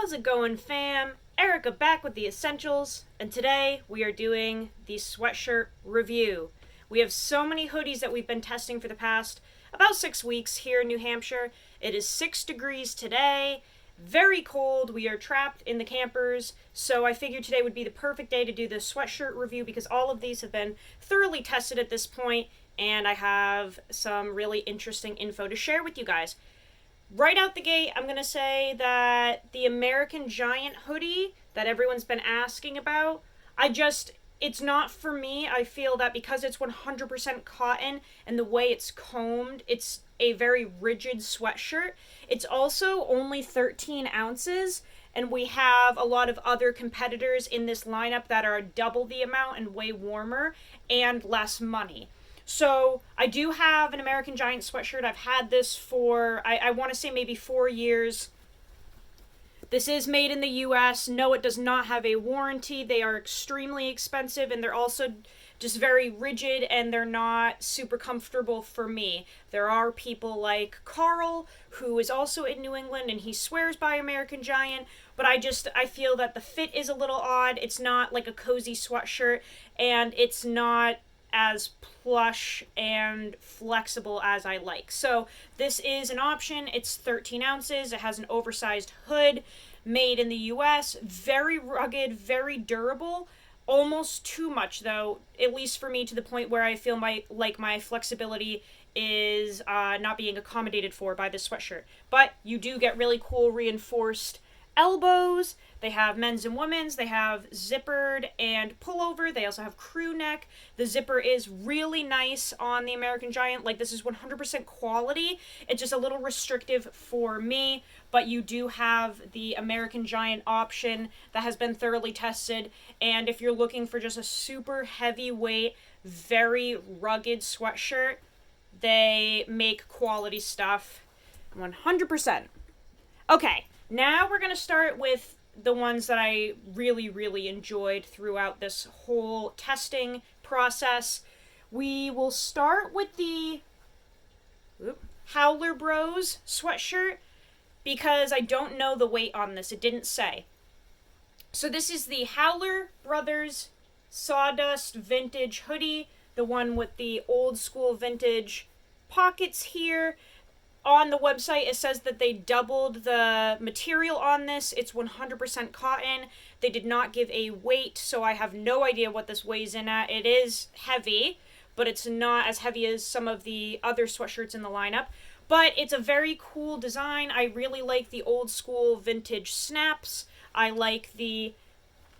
How's it going, fam? Erica back with the essentials, and today we are doing the sweatshirt review. We have so many hoodies that we've been testing for the past about 6 weeks here in New Hampshire. It is 6 degrees today, very cold. We are trapped in the campers, so I figured today would be the perfect day to do the sweatshirt review because all of these have been thoroughly tested at this point, and I have some really interesting info to share with you guys. Right out the gate, I'm going to say that the American Giant hoodie that everyone's been asking about, it's not for me. I feel that because it's 100% cotton and the way it's combed, it's a very rigid sweatshirt. It's also only 13 ounces, and we have a lot of other competitors in this lineup that are double the amount and way warmer and less money. So I do have an American Giant sweatshirt. I've had this for, I want to say maybe 4 years. This is made in the US. No, it does not have a warranty. They are extremely expensive, and they're also just very rigid, and they're not super comfortable for me. There are people like Carl, who is also in New England, and he swears by American Giant, but I feel that the fit is a little odd. It's not like a cozy sweatshirt, and it's not as plush and flexible as I like. So this is an option. It's 13 ounces. It has an oversized hood, made in the US. Very rugged, very durable. Almost too much though, at least for me, to the point where I feel my flexibility is not being accommodated for by this sweatshirt. But you do get really cool reinforced elbows. They have men's and women's. They have zippered and pullover. They also have crew neck. The zipper is really nice on the American Giant. Like, this is 100% quality. It's just a little restrictive for me, but you do have the American Giant option that has been thoroughly tested. And if you're looking for just a super heavyweight, very rugged sweatshirt, they make quality stuff 100%. Okay, now we're going to start with the ones that I really, really enjoyed throughout this whole testing process. We will start with the Howler Bros sweatshirt because I don't know the weight on this. It didn't say. So this is the Howler Brothers Sawdust Vintage hoodie, the one with the old school vintage pockets here. On the website, it says that they doubled the material on this. It's 100% cotton. They did not give a weight, so I have no idea what this weighs in at. It is heavy, but it's not as heavy as some of the other sweatshirts in the lineup. But it's a very cool design. I really like the old school vintage snaps. I like the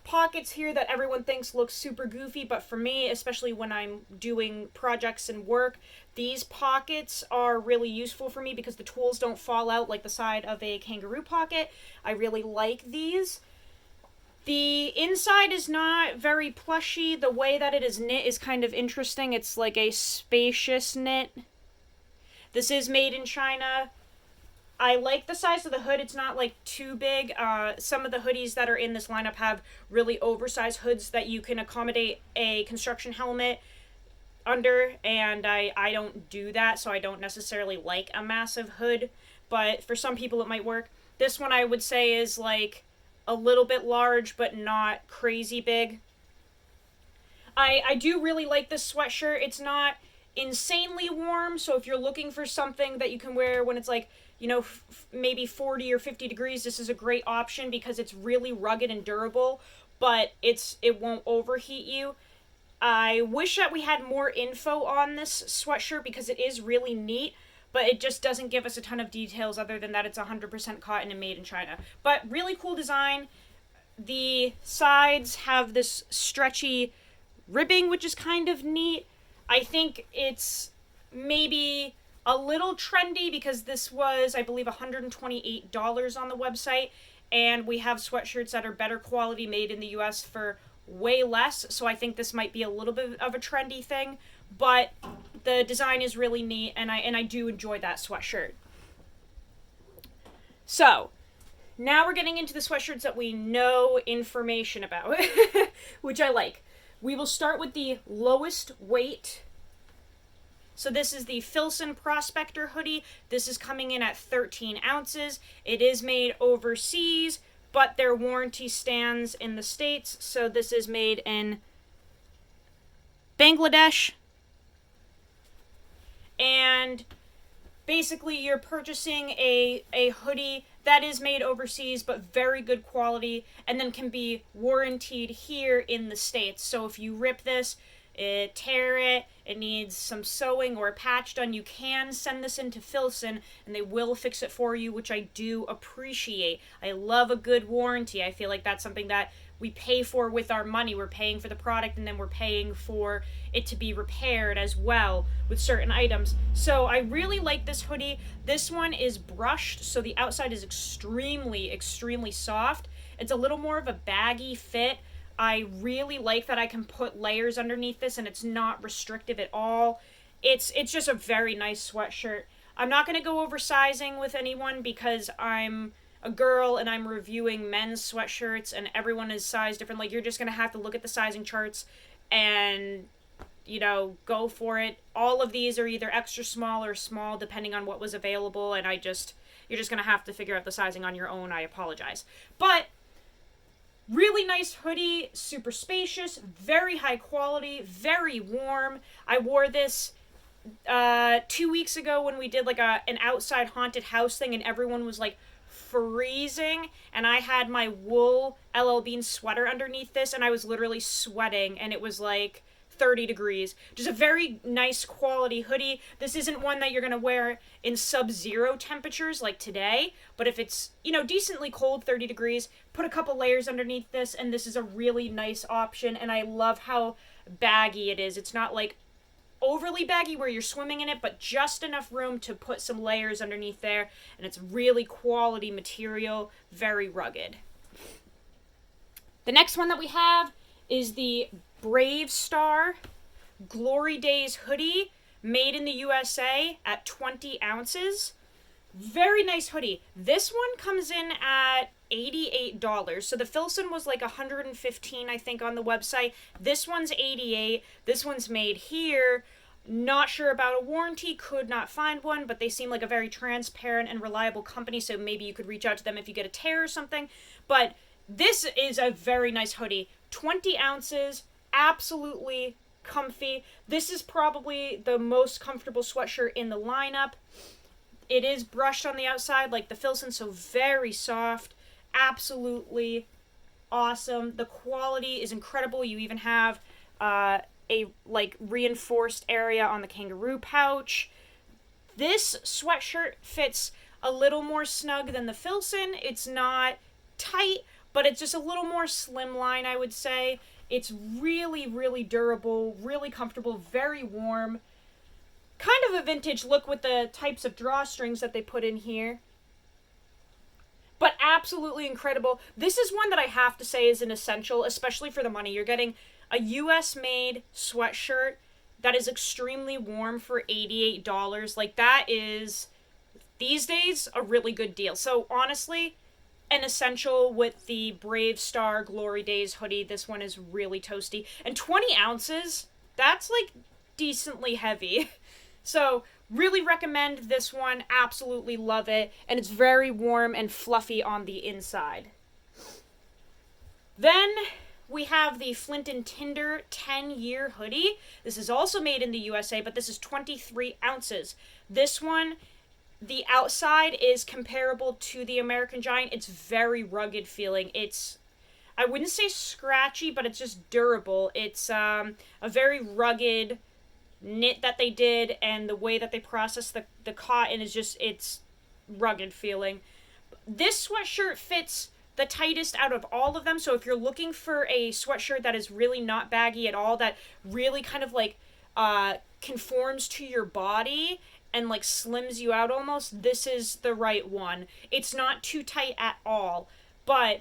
pockets here that everyone thinks look super goofy, but for me, especially when I'm doing projects and work, these pockets are really useful for me because the tools don't fall out like the side of a kangaroo pocket. I really like these. The inside is not very plushy. The way that it is knit is kind of interesting. It's like a spacious knit. This is made in China. I like the size of the hood. It's not like too big. Some of the hoodies that are in this lineup have really oversized hoods that you can accommodate a construction helmet under, and I don't do that, so I don't necessarily like a massive hood, but for some people it might work. This one I would say is like a little bit large, but not crazy big. I do really like this sweatshirt. It's not insanely warm, so if you're looking for something that you can wear when it's like, you know, maybe 40 or 50 degrees, this is a great option because it's really rugged and durable, but it won't overheat you. I wish that we had more info on this sweatshirt because it is really neat, but it just doesn't give us a ton of details other than that it's 100% cotton and made in China. But really cool design. The sides have this stretchy ribbing, which is kind of neat. I think it's maybe a little trendy because this was, I believe, $128 on the website, and we have sweatshirts that are better quality made in the US for way less, so I think this might be a little bit of a trendy thing, but the design is really neat, and I do enjoy that sweatshirt. So, now we're getting into the sweatshirts that we know information about, which I like. We will start with the lowest weight. So this is the Filson Prospector hoodie. This is coming in at 13 ounces. It is made overseas. but their warranty stands in the States. So this is made in Bangladesh. And basically you're purchasing a hoodie that is made overseas but very good quality, and then can be warrantied here in the States. So if you rip this, tear it, it needs some sewing or a patch done, you can send this into Filson and they will fix it for you, which I do appreciate. I love a good warranty. I feel like that's something that we pay for with our money. We're paying for the product and then we're paying for it to be repaired as well with certain items. So I really like this hoodie. This one is brushed, so the outside is extremely soft. It's a little more of a baggy fit. I really like that I can put layers underneath this and it's not restrictive at all. It's just a very nice sweatshirt. I'm not going to go over sizing with anyone because I'm a girl and I'm reviewing men's sweatshirts and everyone is sized different. Like, you're just going to have to look at the sizing charts and, you know, go for it. All of these are either extra small or small depending on what was available, and you're just going to have to figure out the sizing on your own. I apologize. But really nice hoodie, super spacious, very high quality, very warm. I wore this 2 weeks ago when we did like an outside haunted house thing and everyone was like freezing, and I had my wool LL Bean sweater underneath this and I was literally sweating and it was like 30 degrees. Just a very nice quality hoodie. This isn't one that you're going to wear in sub-zero temperatures like today, but if it's, you know, decently cold, 30 degrees, put a couple layers underneath this and this is a really nice option. And I love how baggy it is. It's not like overly baggy where you're swimming in it, but just enough room to put some layers underneath there, and it's really quality material, very rugged. The next one that we have is the Bravestar Glory Days hoodie, made in the USA at 20 ounces. Very nice hoodie. This one comes in at $88. So the Filson was like $115, I think, on the website. This one's $88. This one's made here. Not sure about a warranty, could not find one, but they seem like a very transparent and reliable company, so maybe you could reach out to them if you get a tear or something. But this is a very nice hoodie. 20 ounces, absolutely comfy. This is probably the most comfortable sweatshirt in the lineup. It is brushed on the outside like the Filson, so very soft. Absolutely awesome. The quality is incredible. You even have a like reinforced area on the kangaroo pouch. This sweatshirt fits a little more snug than the Filson. It's not tight, but it's just a little more slimline, I would say. It's really durable, really comfortable, very warm. Kind of a vintage look with the types of drawstrings that they put in here. But absolutely incredible. This is one that I have to say is an essential, especially for the money. You're getting a US-made sweatshirt that is extremely warm for $88. Like, that is, these days, a really good deal. So, honestly, an essential with the Bravestar Glory Days hoodie. This one is really toasty. And 20 ounces, that's, like, decently heavy. So, really recommend this one. Absolutely love it. And it's very warm and fluffy on the inside. Then we have the Flint and Tinder 10-year hoodie. This is also made in the USA, but this is 23 ounces. This one, the outside is comparable to the American Giant. It's very rugged feeling. It's, I wouldn't say scratchy, but it's just durable. It's a very rugged knit that they did, and the way that they process the cotton is just, it's rugged feeling. This sweatshirt fits the tightest out of all of them, so if you're looking for a sweatshirt that is really not baggy at all, that really kind of like conforms to your body and like slims you out almost, this is the right one. It's not too tight at all, but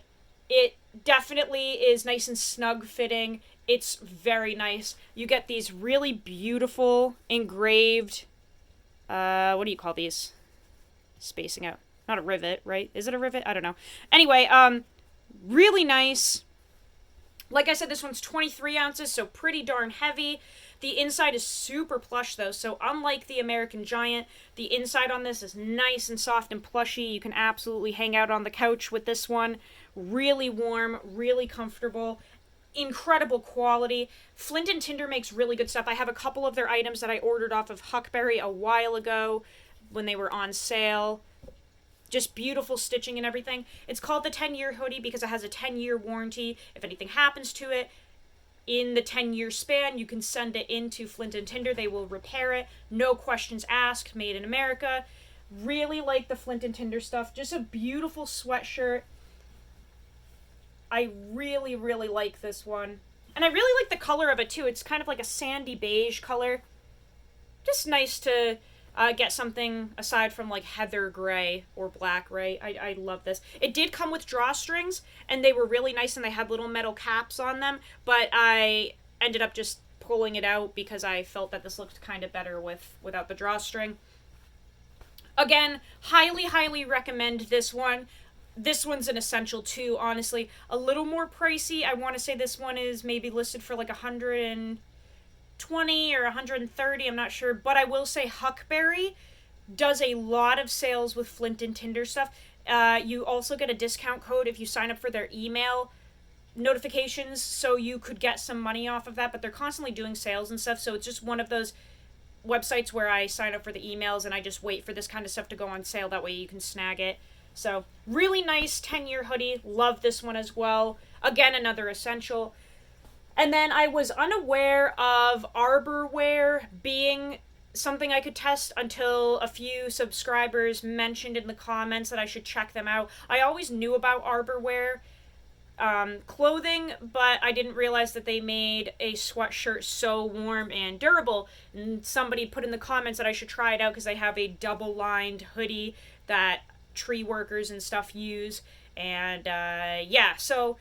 it definitely is nice and snug fitting. It's very nice. You get these really beautiful engraved, what do you call these? Spacing out. Not a rivet, right? Is it a rivet? I don't know. Anyway, really nice. Like I said, this one's 23 ounces, so pretty darn heavy. The inside is super plush though, so unlike the American Giant, the inside on this is nice and soft and plushy. You can absolutely hang out on the couch with this one. Really warm, really comfortable, incredible quality. Flint and Tinder makes really good stuff. I have a couple of their items that I ordered off of Huckberry a while ago when they were on sale. Just beautiful stitching and everything. It's called the 10-year hoodie because it has a 10-year warranty. If anything happens to it in the 10-year span, you can send it into Flint and Tinder. They will repair it. No questions asked. Made in America. Really like the Flint and Tinder stuff. Just a beautiful sweatshirt. I really, really like this one. And I really like the color of it too. It's kind of like a sandy beige color. Just nice to get something aside from like heather gray or black gray. I love this. It did come with drawstrings, and they were really nice, and they had little metal caps on them, but I ended up just pulling it out because I felt that this looked kind of better without the drawstring. Again, highly, highly recommend this one. This one's an essential too, honestly. A little more pricey. I want to say this one is maybe listed for like $120 or $130, I'm not sure. But I will say Huckberry does a lot of sales with Flint and Tinder stuff. You also get a discount code if you sign up for their email notifications, so you could get some money off of that. But they're constantly doing sales and stuff, so it's just one of those websites where I sign up for the emails and I just wait for this kind of stuff to go on sale. That way you can snag it. So, really nice 10-year hoodie. Love this one as well. Again, another essential. And then I was unaware of Arborwear being something I could test until a few subscribers mentioned in the comments that I should check them out. I always knew about Arborwear clothing, but I didn't realize that they made a sweatshirt so warm and durable. And somebody put in the comments that I should try it out because they have a double-lined hoodie that tree workers and stuff use. And yeah, so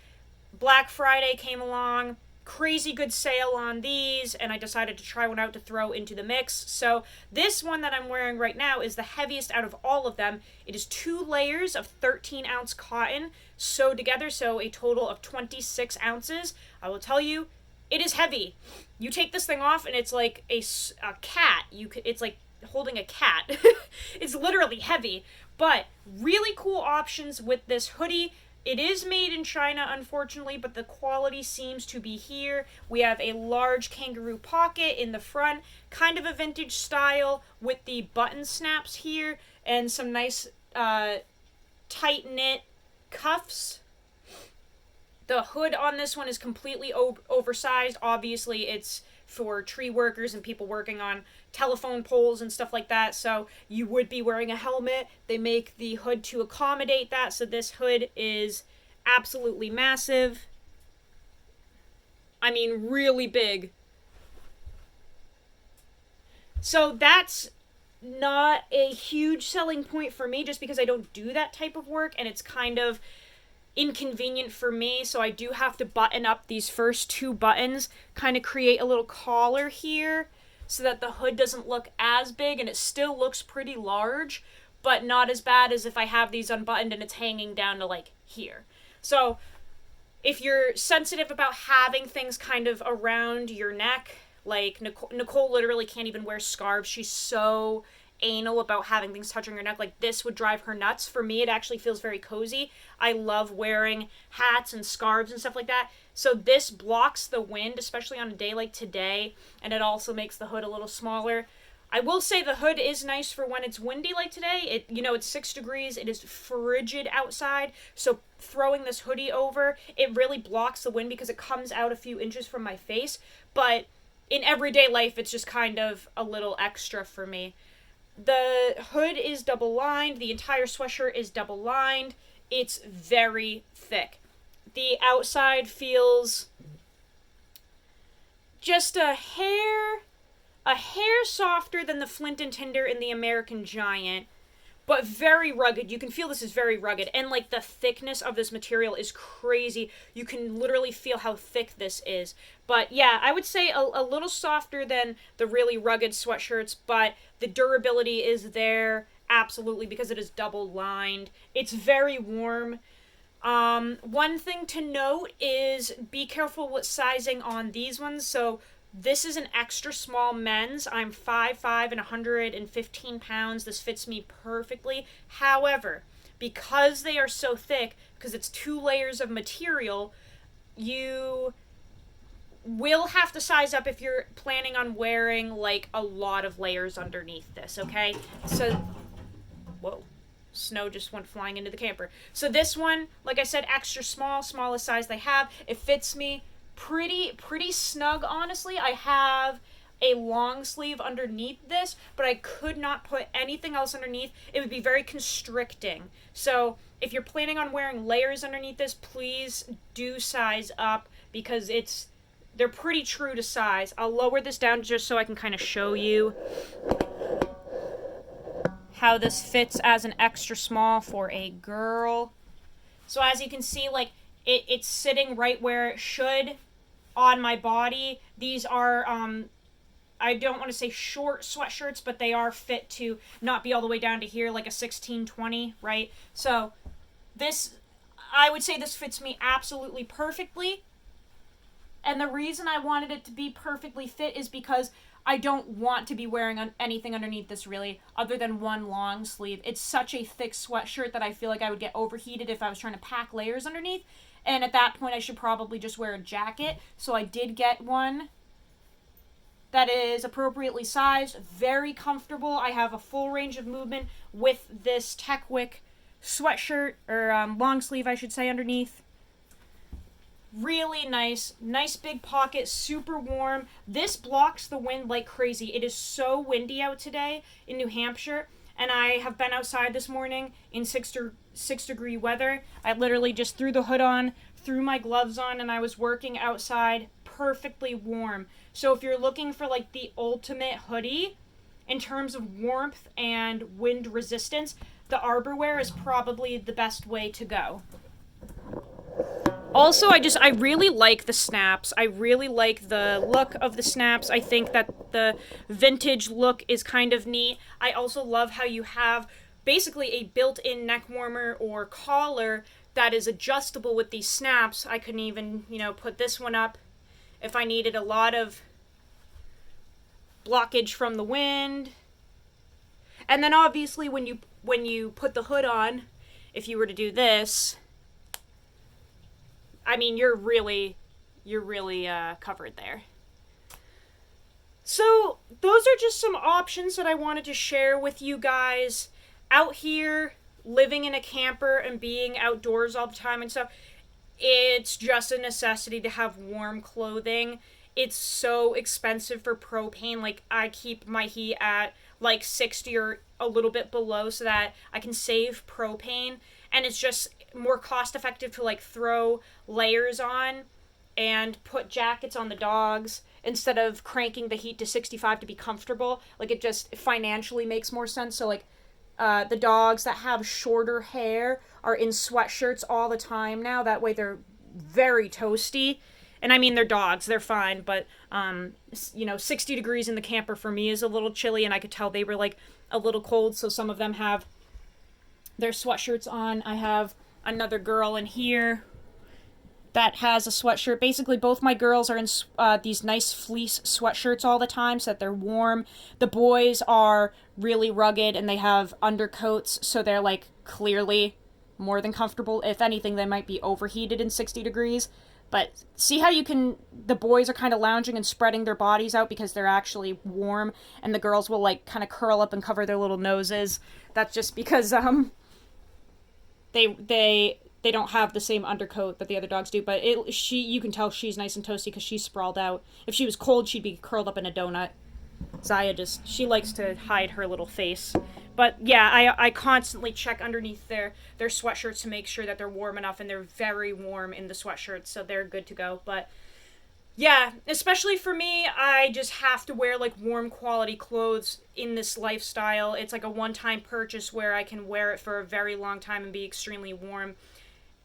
Black Friday came along, crazy good sale on these, and I decided to try one out to throw into the mix. So this one that I'm wearing right now is the heaviest out of all of them. It is 2 layers of 13-ounce cotton sewed together, so a total of 26 ounces. I will tell you, it is heavy. You take this thing off and it's like a cat. It's like holding a cat. It's literally heavy. But really cool options with this hoodie. It is made in China, unfortunately, but the quality seems to be here. We have a large kangaroo pocket in the front, kind of a vintage style with the button snaps here, and some nice tight-knit cuffs. The hood on this one is completely oversized. Obviously, it's for tree workers and people working on telephone poles and stuff like that, so you would be wearing a helmet. They make the hood to accommodate that, so this hood is absolutely massive. I mean, really big. So that's not a huge selling point for me, just because I don't do that type of work, and it's kind of inconvenient for me, so I do have to button up these first 2 buttons, kind of create a little collar here so that the hood doesn't look as big, and it still looks pretty large, but not as bad as if I have these unbuttoned and it's hanging down to like here. So if you're sensitive about having things kind of around your neck, like Nicole literally can't even wear scarves. She's so anal about having things touching her neck. Like, this would drive her nuts. For me, it actually feels very cozy. I love wearing hats and scarves and stuff like that. So this blocks the wind, especially on a day like today, and it also makes the hood a little smaller. I will say the hood is nice for when it's windy like today. It's 6 degrees. It is frigid outside. So throwing this hoodie over, it really blocks the wind because it comes out a few inches from my face. But in everyday life, it's just kind of a little extra for me. The hood is double-lined. The entire sweatshirt is double-lined. It's very thick. The outside feels just a hair softer than the Flint and Tinder and the American Giant, but very rugged. You can feel this is very rugged, and like the thickness of this material is crazy. You can literally feel how thick this is. But yeah, I would say a little softer than the really rugged sweatshirts, but the durability is there absolutely because it is double lined. It's very warm. One thing to note is be careful with sizing on these ones. So This is an extra small men's. I'm 5'5" and 115 pounds. This fits me perfectly. However, because they are so thick, because it's 2 layers of material, you will have to size up if you're planning on wearing like a lot of layers underneath this, okay? So, whoa, snow just went flying into the camper. So this one, like I said, extra small, smallest size they have. It fits me pretty snug, honestly. I have a long sleeve underneath this, but I could not put anything else underneath. It would be very constricting. So if you're planning on wearing layers underneath this, please do size up, because they're pretty true to size. I'll lower this down just so I can kind of show you how this fits as an extra small for a girl. So as you can see, like, it's sitting right where it should on my body. These are, I don't want to say short sweatshirts, but they are fit to not be all the way down to here, like a 16-20, right? So this, I would say this fits me absolutely perfectly. And the reason I wanted it to be perfectly fit is because I don't want to be wearing anything underneath this, really, other than one long sleeve. It's such a thick sweatshirt that I feel like I would get overheated if I was trying to pack layers underneath. And at that point, I should probably just wear a jacket. So I did get one that is appropriately sized, very comfortable. I have a full range of movement with this Techwick sweatshirt, or long sleeve, I should say, underneath. Really nice big pocket, super warm. This blocks the wind like crazy. It is so windy out today in New Hampshire, and I have been outside this morning in 6-degree weather. I literally just threw the hood on, threw my gloves on, and I was working outside, perfectly warm. So if you're looking for like the ultimate hoodie in terms of warmth and wind resistance, the Arborwear is probably the best way to go. Also, I really like the snaps. I really like the look of the snaps. I think that the vintage look is kind of neat. I also love how you have basically a built-in neck warmer or collar that is adjustable with these snaps. I can even, put this one up if I needed a lot of blockage from the wind. And then obviously when you put the hood on, if you were to do this, I mean, you're really covered there. So those are just some options that I wanted to share with you guys. Out here, living in a camper and being outdoors all the time and stuff, it's just a necessity to have warm clothing. It's so expensive for propane. Like, I keep my heat at like 60 or a little bit below so that I can save propane. And it's just more cost effective to like throw layers on and put jackets on the dogs instead of cranking the heat to 65 to be comfortable. Like, it just financially makes more sense. So like the dogs that have shorter hair are in sweatshirts all the time now. That way they're very toasty. And I mean, they're dogs, they're fine, but 60 degrees in the camper for me is a little chilly, and I could tell they were like a little cold, so some of them have their sweatshirts on. I have another girl in here that has a sweatshirt. Basically, both my girls are in these nice fleece sweatshirts all the time so that they're warm. The boys are really rugged and they have undercoats, so they're like clearly more than comfortable. If anything, they might be overheated in 60 degrees. But see how the boys are kind of lounging and spreading their bodies out because they're actually warm, and the girls will like kind of curl up and cover their little noses. That's just because they don't have the same undercoat that the other dogs do, but you can tell she's nice and toasty because she's sprawled out. If she was cold, she'd be curled up in a donut. Zaya she likes to hide her little face. But yeah, I constantly check underneath their sweatshirts to make sure that they're warm enough, and they're very warm in the sweatshirts, so they're good to go. But yeah, especially for me, I just have to wear like warm quality clothes in this lifestyle. It's like a one-time purchase where I can wear it for a very long time and be extremely warm.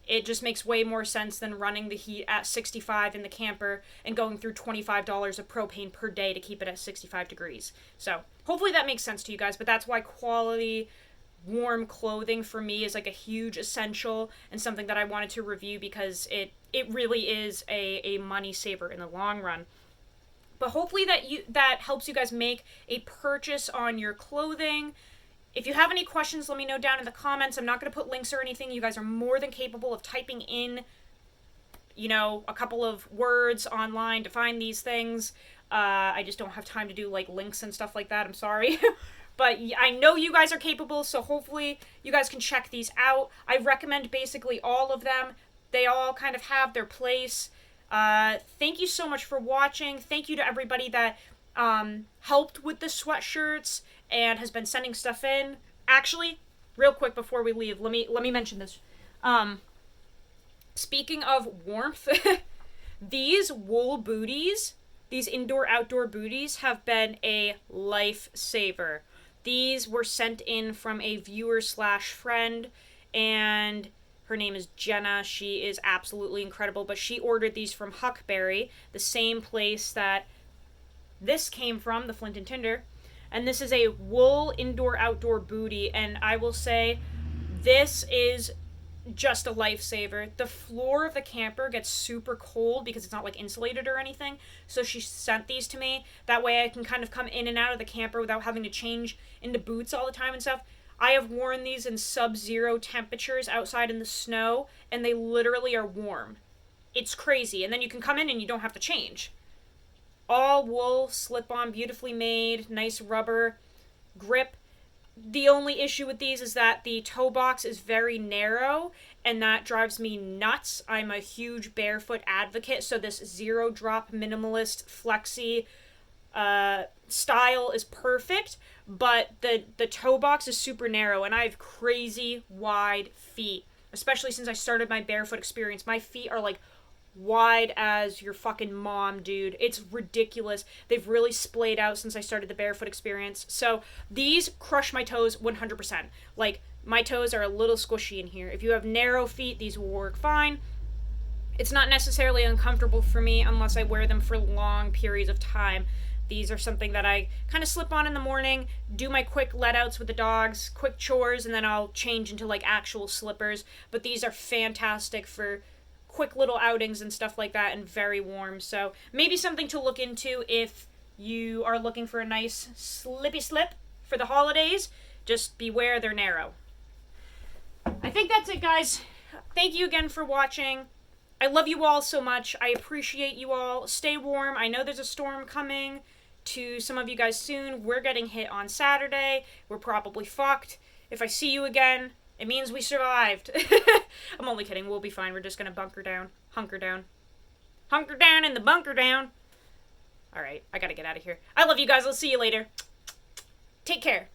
It just makes way more sense than running the heat at 65 in the camper and going through $25 of propane per day to keep it at 65 degrees. So hopefully that makes sense to you guys, but that's why quality warm clothing for me is like a huge essential and something that I wanted to review because it really is a money saver in the long run. But hopefully that helps you guys make a purchase on your clothing. If you have any questions, let me know down in the comments. I'm not going to put links or anything. You guys are more than capable of typing in, you know, a couple of words online to find these things. I just don't have time to do, like, links and stuff like that. I'm sorry. But I know you guys are capable, so hopefully you guys can check these out. I recommend basically all of them. They all kind of have their place. Thank you so much for watching. Thank you to everybody that helped with the sweatshirts and has been sending stuff in. Actually, real quick before we leave, let me mention this. Speaking of warmth, these wool booties, these indoor-outdoor booties, have been a lifesaver. These were sent in from a viewer/friend, and her name is Jenna. She is absolutely incredible, but she ordered these from Huckberry, the same place that this came from, the Flint and Tinder. And this is a wool indoor-outdoor bootie, and I will say this is just a lifesaver. The floor of the camper gets super cold because it's not like insulated or anything, so she sent these to me. That way I can kind of come in and out of the camper without having to change into boots all the time and stuff. I have worn these in sub-zero temperatures outside in the snow, and they literally are warm. It's crazy. And then you can come in and you don't have to change. All wool, slip-on, beautifully made, nice rubber grip. The only issue with these is that the toe box is very narrow, and that drives me nuts. I'm a huge barefoot advocate, so this zero-drop minimalist flexi style is perfect, but the toe box is super narrow, and I have crazy wide feet, especially since I started my barefoot experience. My feet are like wide as your fucking mom, dude. It's ridiculous. They've really splayed out since I started the barefoot experience. So these crush my toes 100%. Like, my toes are a little squishy in here. If you have narrow feet, these will work fine. It's not necessarily uncomfortable for me unless I wear them for long periods of time. These are something that I kind of slip on in the morning, do my quick let-outs with the dogs, quick chores, and then I'll change into, like, actual slippers. But these are fantastic for quick little outings and stuff like that, and very warm. So maybe something to look into if you are looking for a nice slippy slip for the holidays. Just beware, they're narrow. I think that's it, guys. Thank you again for watching. I love you all so much. I appreciate you all. Stay warm. I know there's a storm coming to some of you guys soon. We're getting hit on Saturday. We're probably fucked. If I see you again, it means we survived. I'm only kidding. We'll be fine. We're just gonna bunker down. Hunker down. Hunker down in the bunker down. Alright, I gotta get out of here. I love you guys. I'll see you later. Take care.